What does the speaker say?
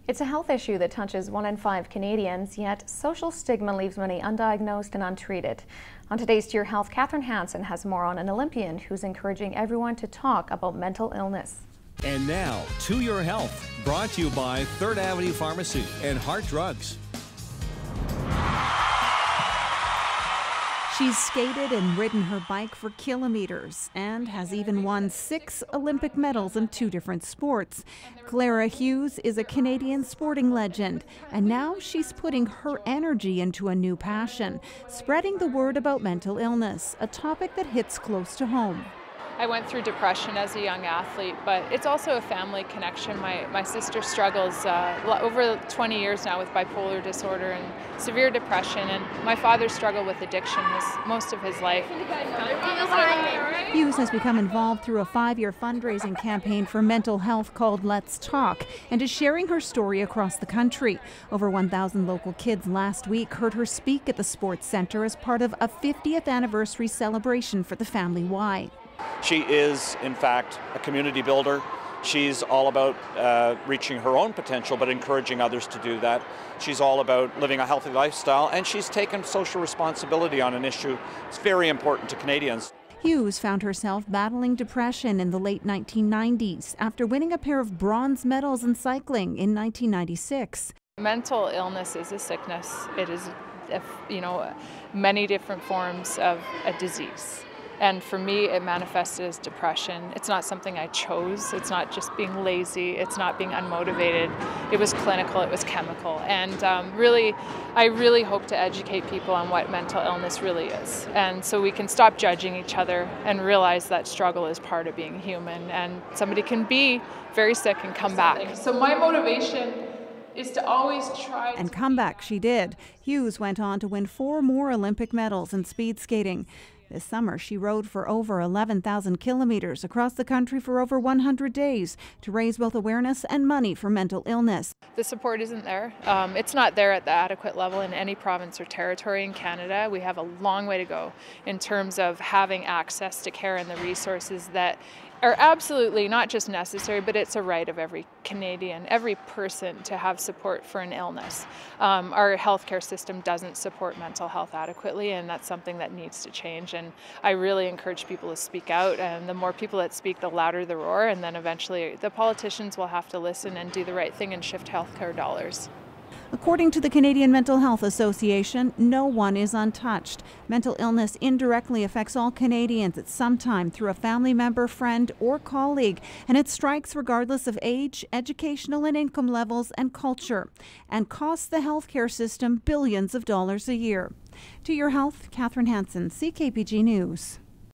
It's a health issue that touches 1 in 5 Canadians, yet social stigma leaves many undiagnosed and untreated. On today's To Your Health, Hansen has more on an Olympian who's encouraging everyone to talk about mental illness. And now, To Your Health, brought to you by 3rd Avenue Pharmacy and Heart Drugs. She's skated and ridden her bike for kilometers and has even won 6 Olympic medals in 2 different sports. Clara Hughes is a Canadian sporting legend, and now she's putting her energy into a new passion, spreading the word about mental illness, a topic that hits close to home. I went through depression as a young athlete, but it's also a family connection. My sister struggles over 20 years now with bipolar disorder and severe depression, and my father struggled with addiction most of his life. Hughes has become involved through a 5-year fundraising campaign for mental health called Let's Talk, and is sharing her story across the country. Over 1,000 local kids last week heard her speak at the Sports Centre as part of a 50th anniversary celebration for the family Y. She is, in fact, a community builder. She's all about reaching her own potential, but encouraging others to do that. She's all about living a healthy lifestyle, and she's taken social responsibility on an issue that's very important to Canadians. Hughes found herself battling depression in the late 1990s after winning a pair of bronze medals in cycling in 1996. Mental illness is a sickness. It is, many different forms of a disease. And for me, it manifested as depression. It's not something I chose. It's not just being lazy. It's not being unmotivated. It was clinical. It was chemical. And I really hope to educate people on what mental illness really is. And so we can stop judging each other and realize that struggle is part of being human. And somebody can be very sick and come back. So my motivation is to always try. And come back she did. Hughes went on to win 4 more Olympic medals in speed skating. This summer, she rode for over 11,000 kilometers across the country for over 100 days to raise both awareness and money for mental illness. The support isn't there. It's not there at the adequate level in any province or territory in Canada. We have a long way to go in terms of having access to care and the resources that are absolutely not just necessary, but it's a right of every Canadian, every person to have support for an illness. Our healthcare system doesn't support mental health adequately, and that's something that needs to change. And I really encourage people to speak out, and the more people that speak, the louder the roar, and then eventually the politicians will have to listen and do the right thing and shift healthcare dollars. According to the Canadian Mental Health Association, no one is untouched. Mental illness indirectly affects all Canadians at some time through a family member, friend, or colleague, and it strikes regardless of age, educational and income levels, and culture, and costs the healthcare system billions of dollars a year. To Your Health, Hansen, CKPG News.